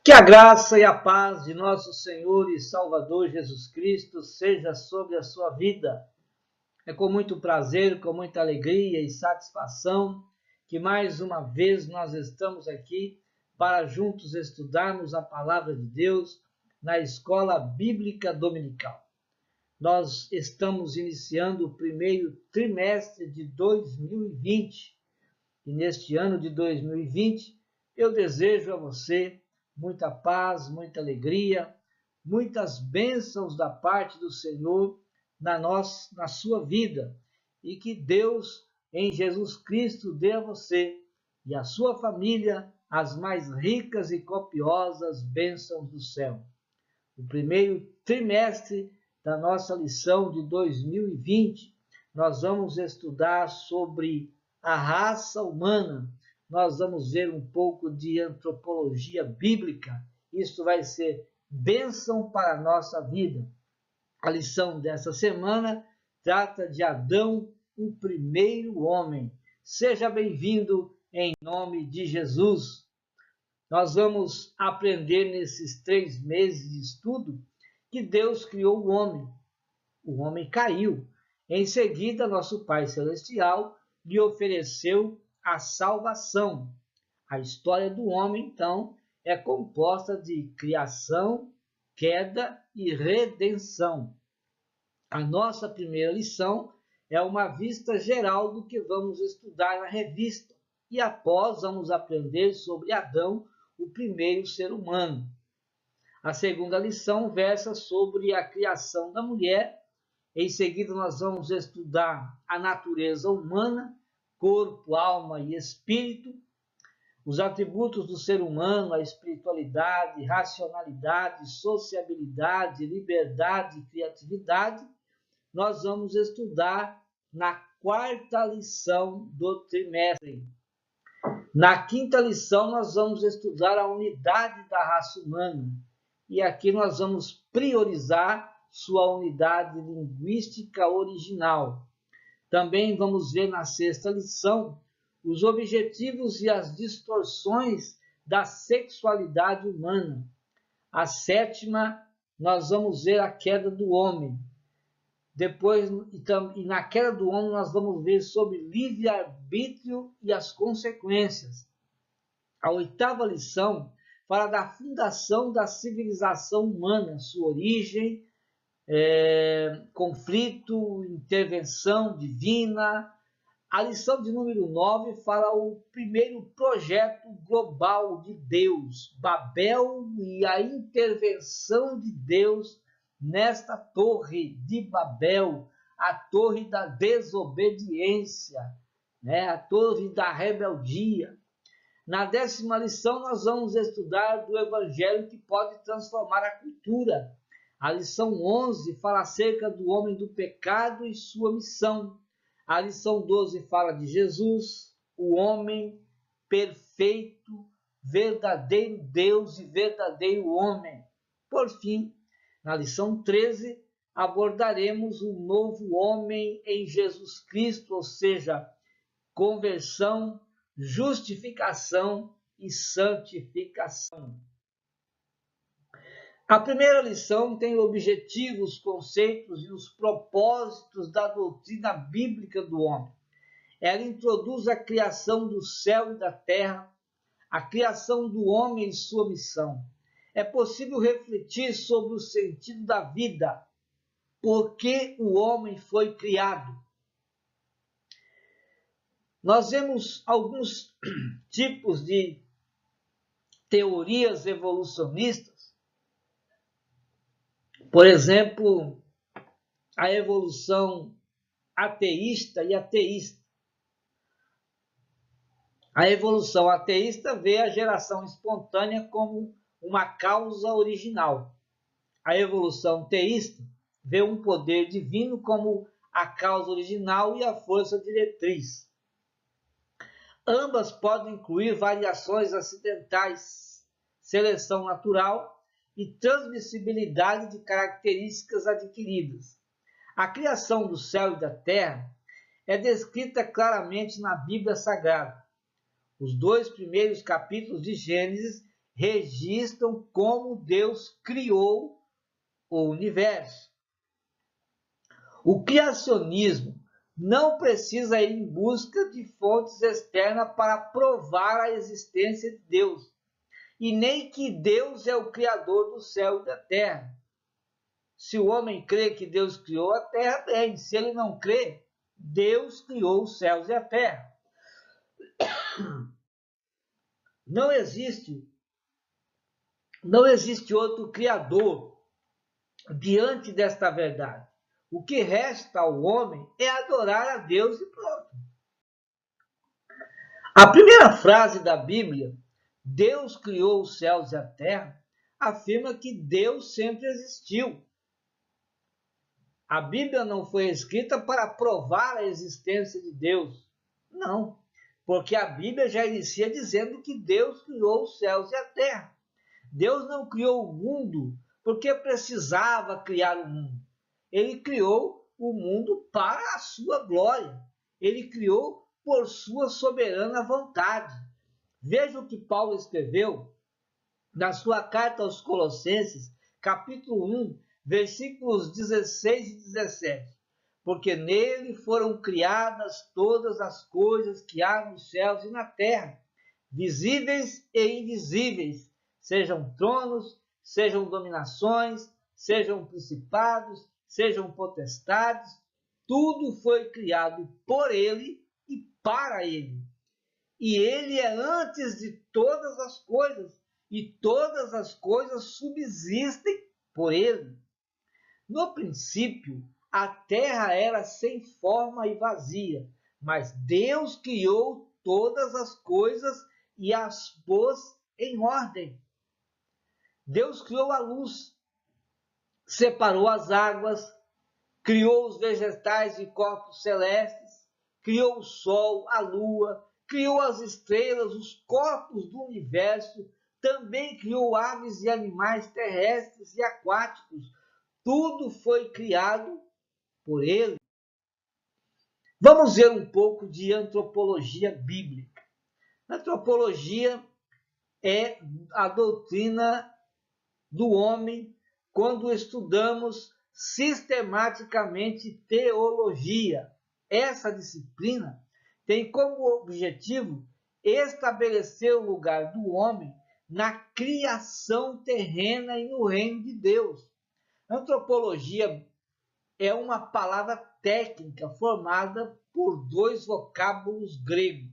Que a graça e a paz de nosso Senhor e Salvador Jesus Cristo seja sobre a sua vida. É com muito prazer, com muita alegria e satisfação que mais uma vez nós estamos aqui para juntos estudarmos a palavra de Deus na Escola Bíblica Dominical. Nós estamos iniciando o primeiro trimestre de 2020 e neste ano de 2020 eu desejo a você muita paz, muita alegria, muitas bênçãos da parte do Senhor na sua vida e que Deus, em Jesus Cristo, dê a você e a sua família as mais ricas e copiosas bênçãos do céu. O primeiro trimestre da nossa lição de 2020, nós vamos estudar sobre a raça humana. Nós vamos ver um pouco de antropologia bíblica. Isso vai ser bênção para a nossa vida. A lição dessa semana trata de Adão, o primeiro homem. Seja bem-vindo em nome de Jesus. Nós vamos aprender nesses 3 meses de estudo que Deus criou o homem. O homem caiu. Em seguida, nosso Pai Celestial lhe ofereceu a salvação. A história do homem, então, é composta de criação, queda e redenção. A nossa primeira lição é uma vista geral do que vamos estudar na revista. E após, vamos aprender sobre Adão, o primeiro ser humano. A segunda lição versa sobre a criação da mulher. Em seguida, nós vamos estudar a natureza humana, corpo, alma e espírito, os atributos do ser humano, a espiritualidade, racionalidade, sociabilidade, liberdade e criatividade. Nós vamos estudar na quarta lição do trimestre. Na quinta lição, nós vamos estudar a unidade da raça humana. E aqui nós vamos priorizar sua unidade linguística original. Também vamos ver na sexta lição os objetivos e as distorções da sexualidade humana. A sétima, nós vamos ver a queda do homem. Depois, e na queda do homem, nós vamos ver sobre livre-arbítrio e as consequências. A oitava lição fala da fundação da civilização humana, sua origem, conflito, intervenção divina. A lição de número 9 fala o primeiro projeto global de Deus, Babel e a intervenção de Deus nesta torre de Babel, a torre da desobediência, a torre da rebeldia. Na 10ª lição, nós vamos estudar do evangelho que pode transformar a cultura. A lição 11 fala acerca do homem do pecado e sua missão. A lição 12 fala de Jesus, o homem perfeito, verdadeiro Deus e verdadeiro homem. Por fim, na lição 13, abordaremos o novo homem em Jesus Cristo, ou seja, conversão, justificação e santificação. A primeira lição tem objetivos, conceitos e os propósitos da doutrina bíblica do homem. Ela introduz a criação do céu e da terra, a criação do homem e sua missão. É possível refletir sobre o sentido da vida, por que o homem foi criado. Nós vemos alguns tipos de teorias evolucionistas. Por exemplo, a evolução ateísta e ateísta. A evolução ateísta vê a geração espontânea como uma causa original. A evolução teísta vê um poder divino como a causa original e a força diretriz. Ambas podem incluir variações acidentais, seleção natural e transmissibilidade de características adquiridas. A criação do céu e da terra é descrita claramente na Bíblia Sagrada. Os 2 primeiros capítulos de Gênesis registram como Deus criou o universo. O criacionismo não precisa ir em busca de fontes externas para provar a existência de Deus, e nem que Deus é o criador do céu e da terra. Se o homem crê que Deus criou a terra, bem. Se ele não crê, Deus criou os céus e a terra. Não existe outro criador diante desta verdade. O que resta ao homem é adorar a Deus e pronto. A primeira frase da Bíblia, Deus criou os céus e a terra, afirma que Deus sempre existiu. A Bíblia não foi escrita para provar a existência de Deus. Não, porque a Bíblia já inicia dizendo que Deus criou os céus e a terra. Deus não criou o mundo porque precisava criar o mundo. Ele criou o mundo para a sua glória. Ele criou por sua soberana vontade. Veja o que Paulo escreveu na sua carta aos Colossenses, capítulo 1, versículos 16 e 17. Porque nele foram criadas todas as coisas que há nos céus e na terra, visíveis e invisíveis, sejam tronos, sejam dominações, sejam principados, sejam potestades, tudo foi criado por ele e para ele. E ele é antes de todas as coisas, e todas as coisas subsistem por ele. No princípio, a terra era sem forma e vazia, mas Deus criou todas as coisas e as pôs em ordem. Deus criou a luz, separou as águas, criou os vegetais e corpos celestes, criou o sol, a lua, criou as estrelas, os corpos do universo, também criou aves e animais terrestres e aquáticos. Tudo foi criado por ele. Vamos ver um pouco de antropologia bíblica. Antropologia é a doutrina do homem quando estudamos sistematicamente teologia. Essa disciplina tem como objetivo estabelecer o lugar do homem na criação terrena e no reino de Deus. Antropologia é uma palavra técnica formada por dois vocábulos gregos.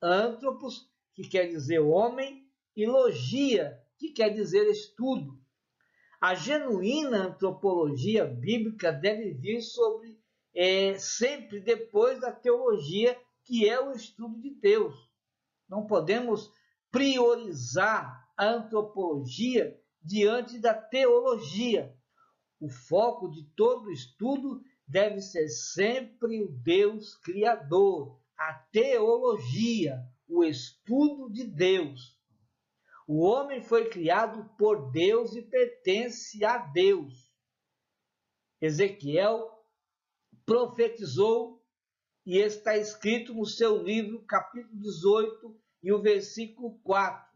Antropos, que quer dizer homem, e logia, que quer dizer estudo. A genuína antropologia bíblica deve vir sempre depois da teologia, que é o estudo de Deus. Não podemos priorizar a antropologia diante da teologia. O foco de todo estudo deve ser sempre o Deus Criador, a teologia, o estudo de Deus. O homem foi criado por Deus e pertence a Deus. Ezequiel profetizou e está escrito no seu livro, capítulo 18, e o versículo 4.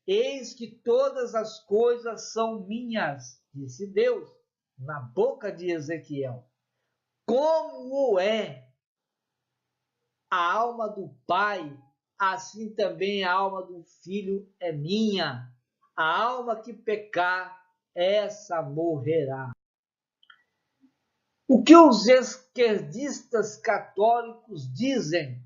Eis que todas as coisas são minhas, disse Deus, na boca de Ezequiel. Como o é a alma do pai, assim também a alma do filho é minha. A alma que pecar, essa morrerá. O que os esquerdistas católicos dizem?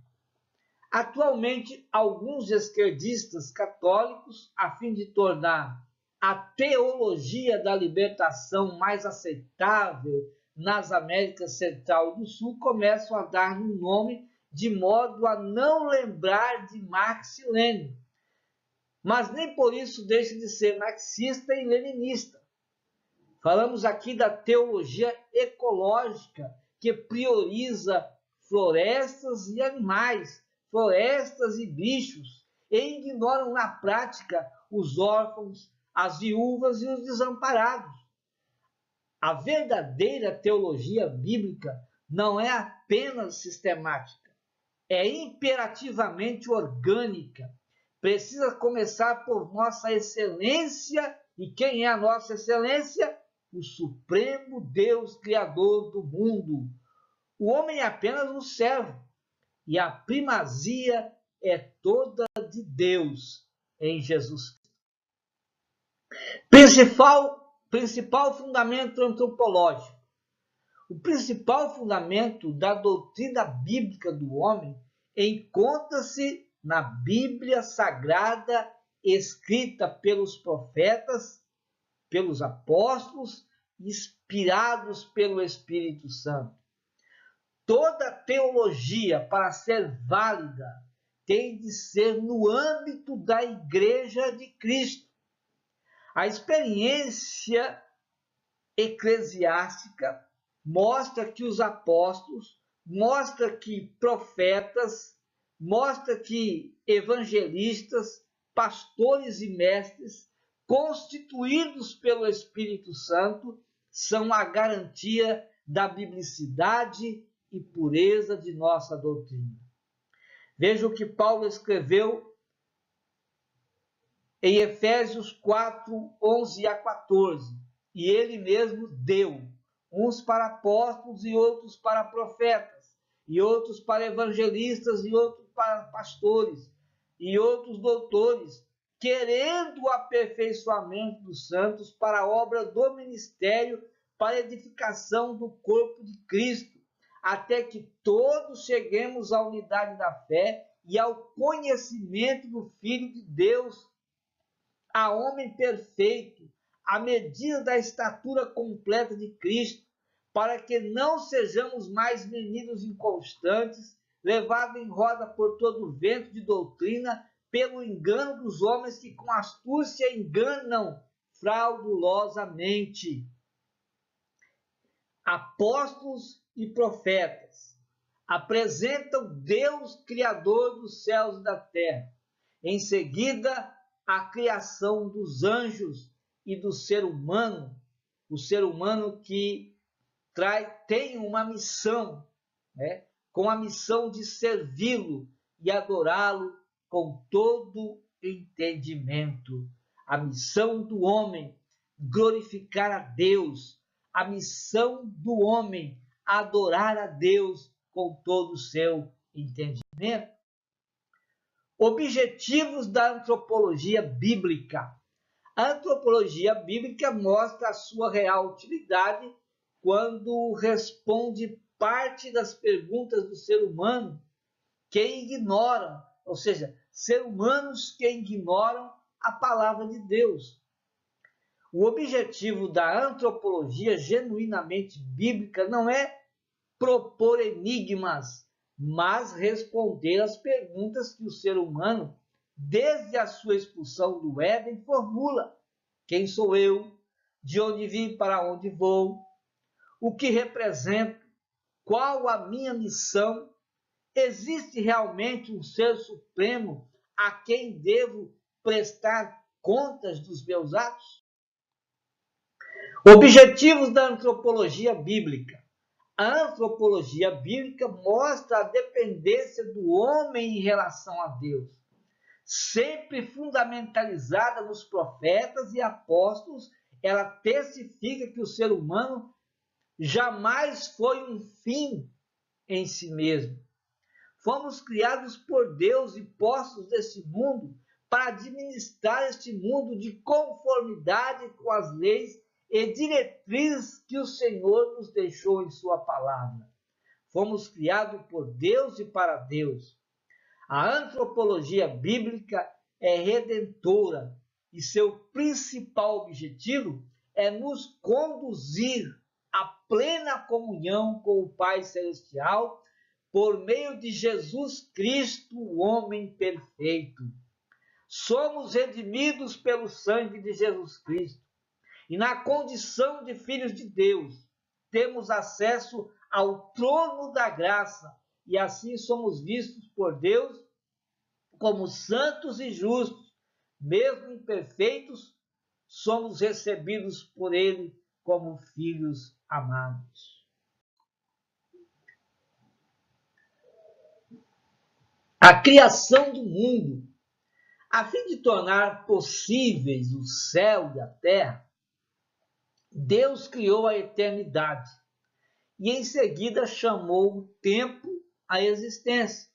Atualmente, alguns esquerdistas católicos, a fim de tornar a teologia da libertação mais aceitável nas Américas Central e do Sul, começam a dar-lhe um nome de modo a não lembrar de Marx e Lenin. Mas nem por isso deixa de ser marxista e leninista. Falamos aqui da teologia ecológica, que prioriza florestas e animais, florestas e bichos, e ignoram na prática os órfãos, as viúvas e os desamparados. A verdadeira teologia bíblica não é apenas sistemática, é imperativamente orgânica. precisa começar por nossa excelência. E quem é a nossa excelência? O Supremo Deus Criador do mundo. O homem é apenas um servo, e a primazia é toda de Deus em Jesus. Principal fundamento antropológico. O principal fundamento da doutrina bíblica do homem encontra-se na Bíblia Sagrada, escrita pelos profetas, pelos apóstolos, inspirados pelo Espírito Santo. Toda teologia, para ser válida, tem de ser no âmbito da Igreja de Cristo. A experiência eclesiástica mostra que os apóstolos, mostra que profetas, mostra que evangelistas, pastores e mestres, constituídos pelo Espírito Santo, são a garantia da biblicidade e pureza de nossa doutrina. Veja o que Paulo escreveu em Efésios 4, 11 a 14. E ele mesmo deu, uns para apóstolos e outros para profetas, e outros para evangelistas e outros para pastores, e outros doutores, querendo o aperfeiçoamento dos santos para a obra do ministério, para a edificação do corpo de Cristo, até que todos cheguemos à unidade da fé e ao conhecimento do Filho de Deus, a homem perfeito, à medida da estatura completa de Cristo, para que não sejamos mais meninos inconstantes, levados em roda por todo o vento de doutrina, pelo engano dos homens que com astúcia enganam fraudulosamente. Apóstolos e profetas apresentam Deus, Criador dos céus e da terra. Em seguida, a criação dos anjos e do ser humano, o ser humano que tem uma missão, né? Com a missão de servi-lo e adorá-lo com todo entendimento. A missão do homem, glorificar a Deus. A missão do homem, adorar a Deus com todo o seu entendimento. Objetivos da antropologia bíblica. A antropologia bíblica mostra a sua real utilidade quando responde parte das perguntas do ser humano que ignoram, ou seja, seres humanos que ignoram a palavra de Deus. O objetivo da antropologia genuinamente bíblica não é propor enigmas, mas responder às perguntas que o ser humano, desde a sua expulsão do Éden, formula. Quem sou eu? De onde vim? Para onde vou? O que represento? Qual a minha missão? Existe realmente um ser supremo a quem devo prestar contas dos meus atos? Objetivos da antropologia bíblica. A antropologia bíblica mostra a dependência do homem em relação a Deus, sempre fundamentalizada nos profetas e apóstolos. Ela testifica que o ser humano jamais foi um fim em si mesmo. Fomos criados por Deus e postos neste mundo para administrar este mundo de conformidade com as leis e diretrizes que o Senhor nos deixou em sua palavra. Fomos criados por Deus e para Deus. A antropologia bíblica é redentora e seu principal objetivo é nos conduzir à plena comunhão com o Pai Celestial por meio de Jesus Cristo, o homem perfeito. Somos redimidos pelo sangue de Jesus Cristo. E na condição de filhos de Deus, temos acesso ao trono da graça, e assim somos vistos por Deus como santos e justos. Mesmo imperfeitos, somos recebidos por Ele como filhos amados. A criação do mundo. A fim de tornar possíveis o céu e a terra, Deus criou a eternidade e em seguida chamou o tempo à existência.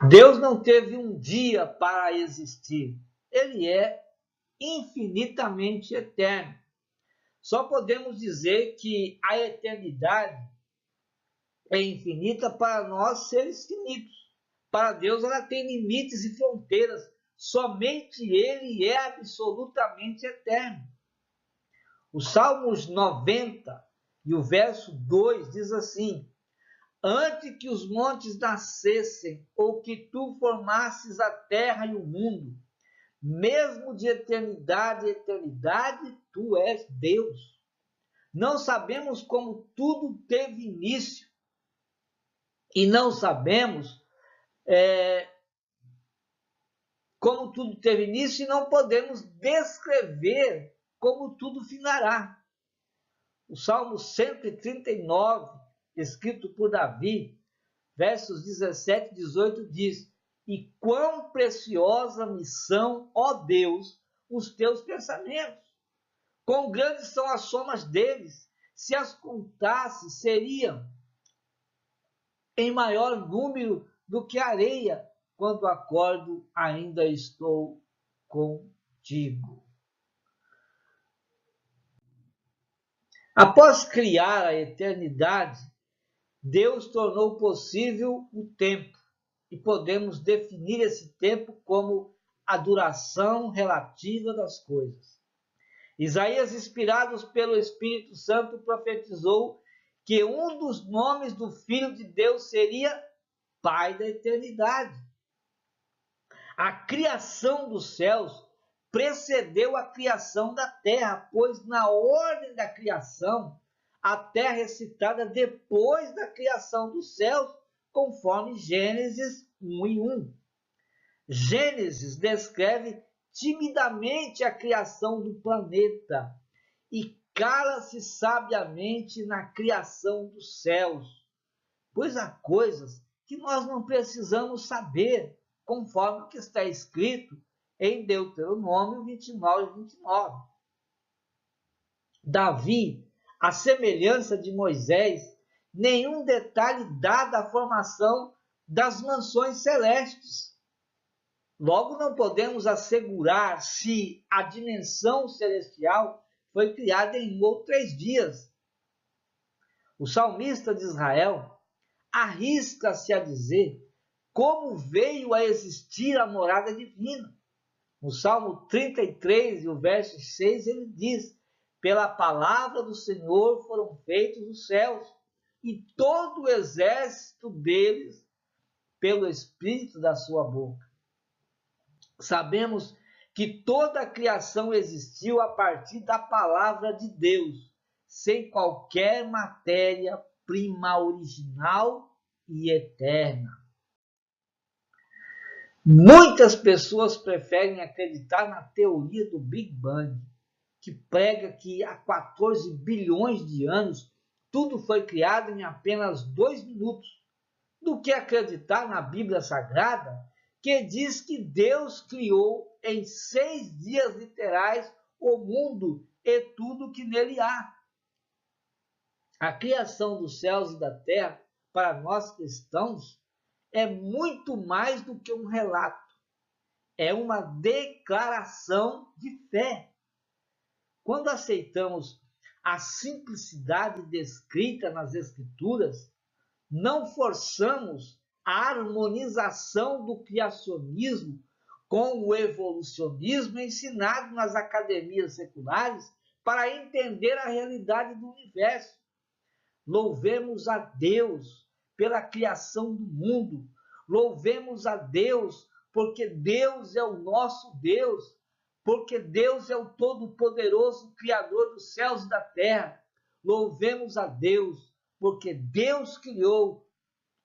Deus não teve um dia para existir. Ele é infinitamente eterno. Só podemos dizer que a eternidade é infinita para nós, seres finitos. Para Deus ela tem limites e fronteiras. Somente Ele é absolutamente eterno. O Salmos 90 e o verso 2 diz assim: antes que os montes nascessem, ou que tu formasses a terra e o mundo, mesmo de eternidade a eternidade, tu és Deus. Não sabemos como tudo teve início, e não sabemos como tudo teve início, e não podemos descrever como tudo finará. O Salmo 139, escrito por Davi, versos 17 e 18, diz: e quão preciosa me são, ó Deus, os teus pensamentos. Quão grandes são as somas deles. Se as contasse, seriam em maior número do que a areia. Quando acordo, ainda estou contigo. Após criar a eternidade, Deus tornou possível o tempo. E podemos definir esse tempo como a duração relativa das coisas. Isaías, inspirado pelo Espírito Santo, profetizou que um dos nomes do Filho de Deus seria Pai da eternidade. A criação dos céus precedeu a criação da terra, pois na ordem da criação, a terra é citada depois da criação dos céus, conforme Gênesis 1 e 1. Gênesis descreve timidamente a criação do planeta e cala-se sabiamente na criação dos céus, pois há coisas que nós não precisamos saber, conforme o que está escrito em Deuteronômio 29 e 29. Davi, à semelhança de Moisés, nenhum detalhe dá da formação das mansões celestes. Logo, não podemos assegurar se a dimensão celestial foi criada em 1 ou 3 dias. O salmista de Israel arrisca-se a dizer como veio a existir a morada divina. No Salmo 33, e o verso 6, ele diz: pela palavra do Senhor foram feitos os céus, e todo o exército deles pelo Espírito da sua boca. Sabemos que toda a criação existiu a partir da palavra de Deus, sem qualquer matéria-prima original e eterna. Muitas pessoas preferem acreditar na teoria do Big Bang, que prega que há 14 bilhões de anos tudo foi criado em apenas 2 minutos, do que acreditar na Bíblia Sagrada, que diz que Deus criou em 6 dias literais o mundo e tudo que nele há. A criação dos céus e da terra, para nós cristãos, é muito mais do que um relato. É uma declaração de fé. Quando aceitamos a simplicidade descrita nas Escrituras, não forçamos a harmonização do criacionismo com o evolucionismo ensinado nas academias seculares para entender a realidade do universo. Louvemos a Deus pela criação do mundo. Louvemos a Deus porque Deus é o nosso Deus, porque Deus é o Todo-Poderoso, Criador dos céus e da terra. Louvemos a Deus porque Deus criou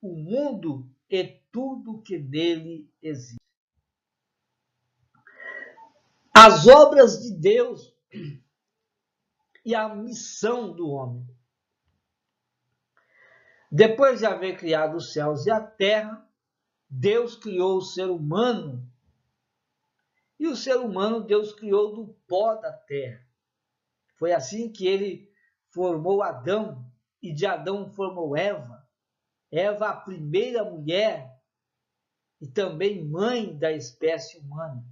o mundo e tudo que nele existe. As obras de Deus e a missão do homem. Depois de haver criado os céus e a terra, Deus criou o ser humano, e o ser humano Deus criou do pó da terra. Foi assim que ele formou Adão, e de Adão formou Eva. Eva, a primeira mulher e também mãe da espécie humana.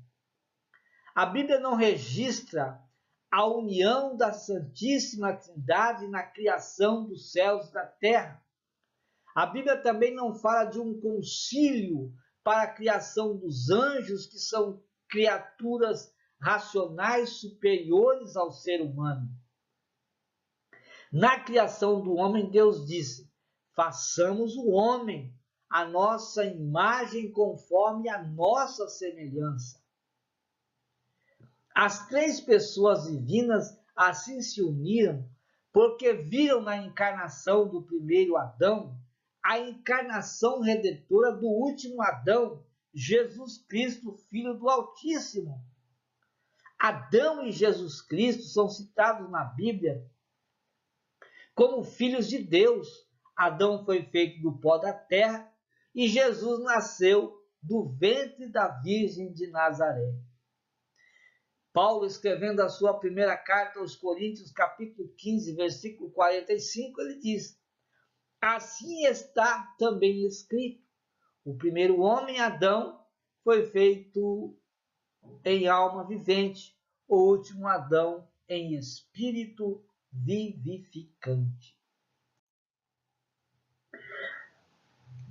A Bíblia não registra a união da Santíssima Trindade na criação dos céus e da terra. A Bíblia também não fala de um concílio para a criação dos anjos, que são criaturas racionais superiores ao ser humano. Na criação do homem, Deus disse: façamos o homem a nossa imagem conforme a nossa semelhança. As três pessoas divinas assim se uniram porque viram na encarnação do primeiro Adão a encarnação redentora do último Adão, Jesus Cristo, Filho do Altíssimo. Adão e Jesus Cristo são citados na Bíblia como filhos de Deus. Adão foi feito do pó da terra e Jesus nasceu do ventre da Virgem de Nazaré. Paulo, escrevendo a sua primeira carta aos Coríntios, capítulo 15, versículo 45, ele diz: assim está também escrito: o primeiro homem, Adão, foi feito em alma vivente, o último Adão em espírito vivificante.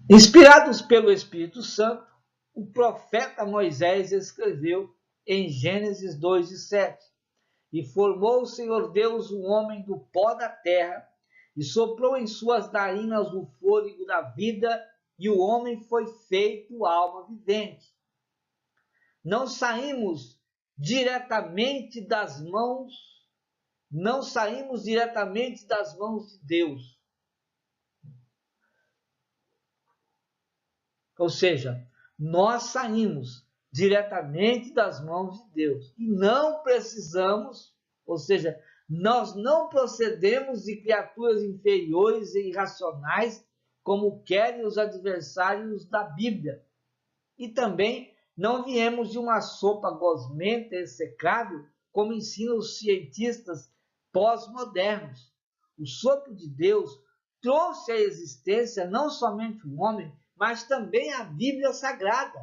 Inspirados pelo Espírito Santo, o profeta Moisés escreveu em Gênesis 2:7: e formou o Senhor Deus o homem do pó da terra, e soprou em suas narinas o fôlego da vida, e o homem foi feito alma vivente. Não saímos diretamente das mãos de Deus. Ou seja, nós saímos diretamente das mãos de Deus e não precisamos, ou seja, nós não procedemos de criaturas inferiores e irracionais, como querem os adversários da Bíblia. E também não viemos de uma sopa gosmenta e execrável, como ensinam os cientistas pós-modernos. O sopro de Deus trouxe à existência não somente o homem, mas também a Bíblia Sagrada.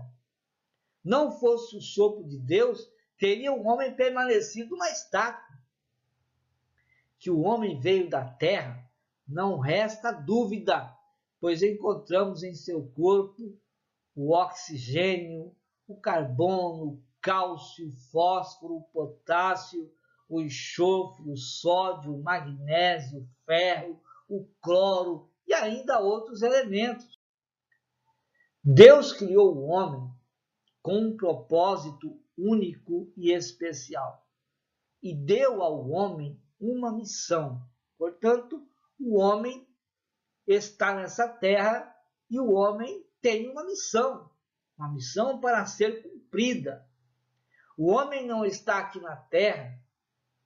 Não fosse o sopro de Deus, teria o homem permanecido uma estátua. Que o homem veio da terra, não resta dúvida, pois encontramos em seu corpo o oxigênio, o carbono, o cálcio, o fósforo, o potássio, o enxofre, o sódio, o magnésio, o ferro, o cloro e ainda outros elementos. Deus criou o homem com um propósito único e especial e deu ao homem uma missão. Portanto, o homem está nessa terra e o homem tem uma missão para ser cumprida. O homem não está aqui na terra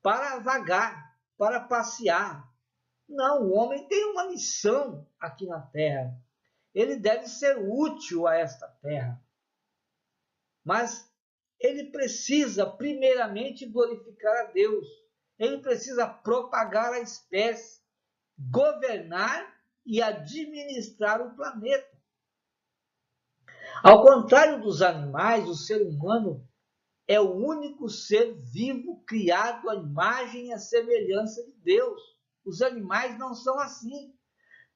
para vagar, para passear. Não, o homem tem uma missão aqui na terra. Ele deve ser útil a esta terra. Mas ele precisa primeiramente glorificar a Deus. Ele precisa propagar a espécie, governar e administrar o planeta. Ao contrário dos animais, o ser humano é o único ser vivo criado à imagem e à semelhança de Deus. Os animais não são assim.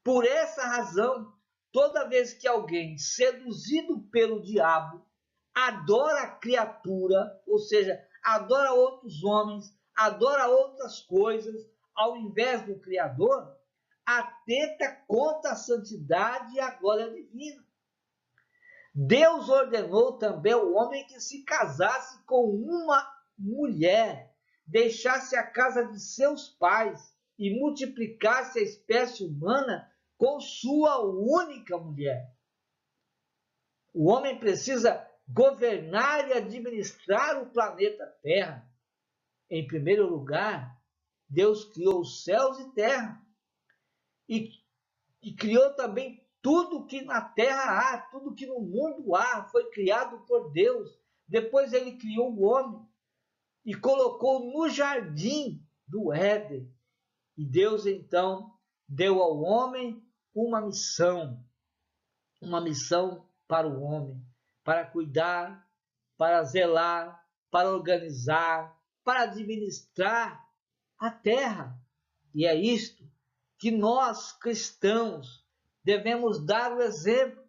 Por essa razão, toda vez que alguém, seduzido pelo diabo, adora a criatura, ou seja, adora outros homens, adora outras coisas, ao invés do Criador, atenta contra a santidade e a glória divina. Deus ordenou também ao homem que se casasse com uma mulher, deixasse a casa de seus pais e multiplicasse a espécie humana com sua única mulher. O homem precisa governar e administrar o planeta Terra. Em primeiro lugar, Deus criou os céus e terra e criou também Tudo que na terra há, tudo que no mundo há, foi criado por Deus. Depois ele criou o homem e colocou no jardim do Éden. E Deus então deu ao homem uma missão para o homem, para cuidar, para zelar, para organizar, para administrar a terra. E é isto que nós cristãos devemos dar o exemplo.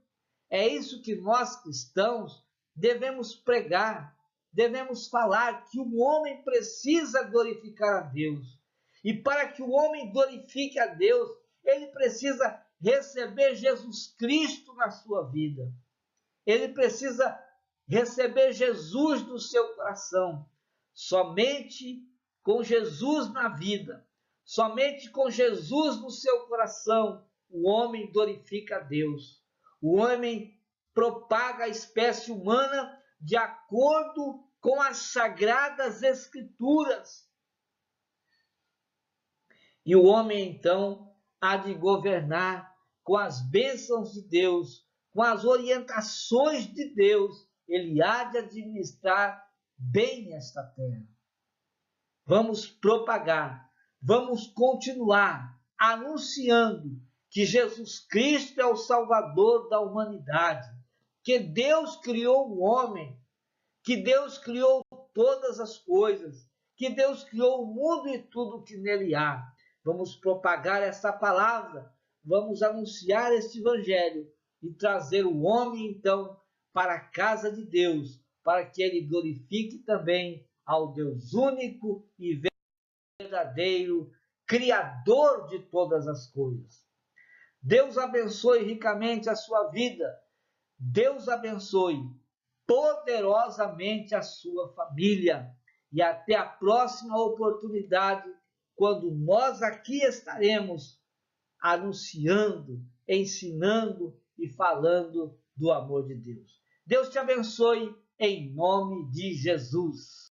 É isso que nós cristãos devemos pregar, devemos falar, que o homem precisa glorificar a Deus. E para que o homem glorifique a Deus, ele precisa receber Jesus Cristo na sua vida. Ele precisa receber Jesus no seu coração. Somente com Jesus na vida, somente com Jesus no seu coração, o homem glorifica a Deus. O homem propaga a espécie humana de acordo com as sagradas escrituras. E o homem, então, há de governar com as bênçãos de Deus, com as orientações de Deus. Ele há de administrar bem esta terra. Vamos propagar, vamos continuar anunciando que Jesus Cristo é o Salvador da humanidade, que Deus criou o homem, que Deus criou todas as coisas, que Deus criou o mundo e tudo que nele há. Vamos propagar essa palavra, vamos anunciar este evangelho e trazer o homem, então, para a casa de Deus, para que ele glorifique também ao Deus único e verdadeiro, Criador de todas as coisas. Deus abençoe ricamente a sua vida. Deus abençoe poderosamente a sua família. E até a próxima oportunidade, quando nós aqui estaremos anunciando, ensinando e falando do amor de Deus. Deus te abençoe em nome de Jesus.